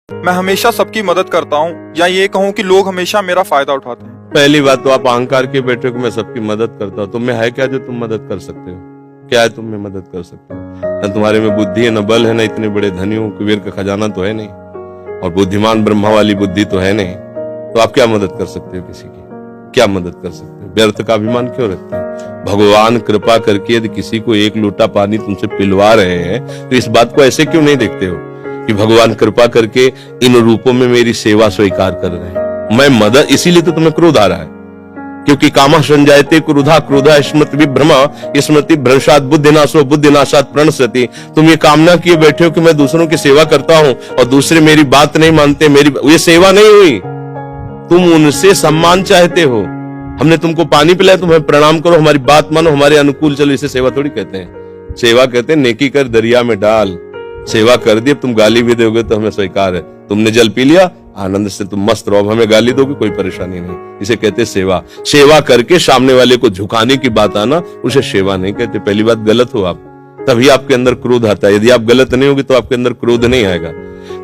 मैं हमेशा सबकी मदद करता हूँ, या ये कहूँ कि लोग हमेशा मेरा फायदा उठाते हैं। पहली बात तो आप अहंकार के बैठे हो कि मैं सबकी मदद करता हूँ। तुम में है क्या जो तुम मदद कर सकते हो? क्या है तुम में मदद कर सकते हो? न तुम्हारे में बुद्धि है, न बल है, न इतने बड़े धनी हो, कुबेर का खजाना तो है नहीं, और बुद्धिमान ब्रह्मा वाली बुद्धि तो है नहीं। तो आप क्या मदद कर सकते हो? किसी की क्या मदद कर सकते हो? व्यर्थ का अभिमान क्यों रखते हैं? भगवान कृपा करके यदि किसी को एक लोटा पानी तुमसे पिलवा रहे हैं तो इस बात को ऐसे क्यों नहीं देखते हो कि भगवान कृपा करके इन रूपों में मेरी सेवा स्वीकार कर रहे हैं, मैं मदद। इसीलिए तो तुम्हें क्रोध आ रहा है, क्योंकि कामा संजायते क्रोधा, क्रोधा स्मृति विभ्रमा, स्मृति भ्रंशात बुद्धिनाशो, बुद्धिनाशात प्रणश्यति। तुम ये कामना किए बैठे हो कि मैं दूसरों की सेवा करता हूं और दूसरे मेरी बात नहीं मानते, मेरी ये सेवा नहीं हुई। तुम उनसे सम्मान चाहते हो। हमने तुमको पानी पिलाया, तुम्हें प्रणाम करो, हमारी बात मानो, हमारे अनुकूल चलो। इसे सेवा थोड़ी कहते हैं। सेवा कहते हैं नेकी कर दरिया में डाल। सेवा कर दी, अब तुम गाली भी दोगे तो हमें स्वीकार है। तुमने जल पी लिया, आनंद से तुम मस्त रहो, हमें गाली दोगे कोई परेशानी नहीं। इसे कहते सेवा। सेवा करके सामने वाले को झुकाने की बात आना, उसे सेवा नहीं कहते। पहली बात, गलत हो आप, तभी आपके अंदर क्रोध आता है। यदि आप गलत नहीं होगे तो आपके अंदर क्रोध नहीं आएगा।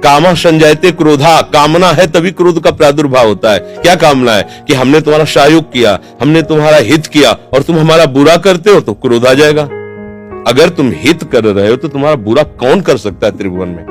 कामा संजायते क्रोधा, कामना है तभी क्रोध का प्रादुर्भाव होता है। क्या कामना है? कि हमने तुम्हारा सहयोग किया, हमने तुम्हारा हित किया और तुम हमारा बुरा करते हो तो क्रोध आ जाएगा। अगर तुम हित कर रहे हो तो तुम्हारा बुरा कौन कर सकता है त्रिभुवन में?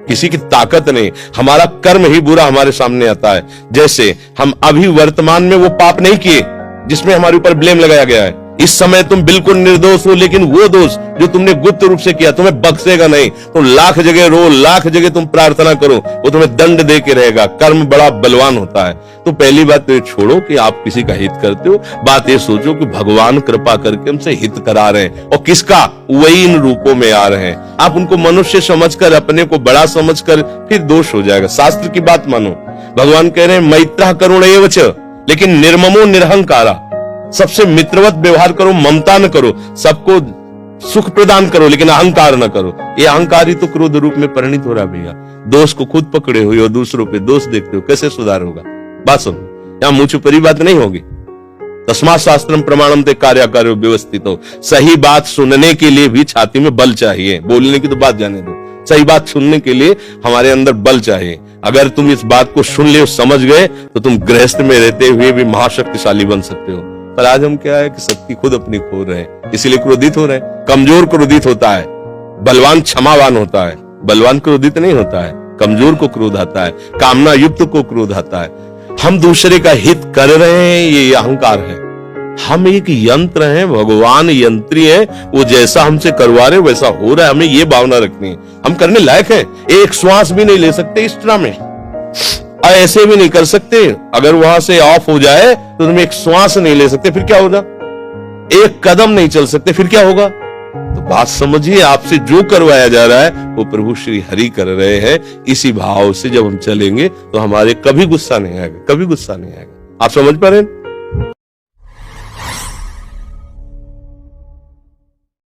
किसी की ताकत नहीं। हमारा कर्म ही बुरा हमारे सामने आता है। जैसे हम अभी वर्तमान में वो पाप नहीं किए जिसमें हमारे ऊपर ब्लेम लगाया गया है। इस समय तुम बिल्कुल निर्दोष हो, लेकिन वो दोष जो तुमने गुप्त रूप से किया तुम्हें बख्शेगा नहीं। तुम लाख जगह रो, लाख जगह तुम प्रार्थना करो, वो तुम्हें दंड दे के रहेगा। कर्म बड़ा बलवान होता है। तो पहली बात तो ये छोड़ो कि आप किसी का हित करते हो। बात ये सोचो कि भगवान कृपा करके हमसे हित करा रहे हैं, और किसका? वही इन रूपों में आ रहे हैं। आप उनको मनुष्य समझकर, अपने को बड़ा समझकर, फिर दोष हो जाएगा। शास्त्र की बात मानो। भगवान कह रहे हैं मैत्रः करुण एव च, लेकिन निर्ममो निरहंकारा। सबसे मित्रवत व्यवहार करो, ममता न करो, सबको सुख प्रदान करो, लेकिन अहंकार न करो। ये अहंकार ही तो क्रोध रूप में परिणित हो रहा भैया। दोष को खुद पकड़े हुए और दूसरों पे दोष देखते हो, कैसे सुधार होगा? बात सुनो, यहां मुंह छुपरी बात नहीं होगी। तस्मात् शास्त्रम प्रमाणम ते कार्याकार्यो व्यवस्थितो। सही बात सुनने के लिए भी छाती में बल चाहिए। बोलने की तो बात जाने दो, सही बात सुनने के लिए हमारे अंदर बल चाहिए। अगर तुम इस बात को सुन ले, समझ गए, तो तुम गृहस्थ में रहते हुए भी महाशक्तिशाली बन सकते हो। पर आज हम क्या है कि शक्ति खुद अपनी खो रहे हैं, इसीलिए क्रोधित हो रहे हैं। कमजोर क्रोधित होता है, बलवान क्षमावान होता है। बलवान क्रोधित नहीं होता है, कमजोर को क्रोध आता है, कामना युक्त को क्रोध आता है। हम दूसरे का हित कर रहे हैं, ये अहंकार है। हम एक यंत्र हैं, भगवान यंत्री है, वो जैसा हमसे करवा रहे वैसा हो रहा है। हमें ये भावना रखनी है, हम करने लायक हैं। एक श्वास भी नहीं ले सकते इस तरह में, ऐसे भी नहीं कर सकते। अगर वहां से ऑफ हो जाए तो तुम एक श्वास नहीं ले सकते, फिर क्या होगा? एक कदम नहीं चल सकते, फिर क्या होगा? तो बात समझिए, आपसे जो करवाया जा रहा है वो प्रभु श्री हरि कर रहे हैं। इसी भाव से जब हम चलेंगे तो हमारे कभी गुस्सा नहीं आएगा, कभी गुस्सा नहीं आएगा। आप समझ पा रहे हैं?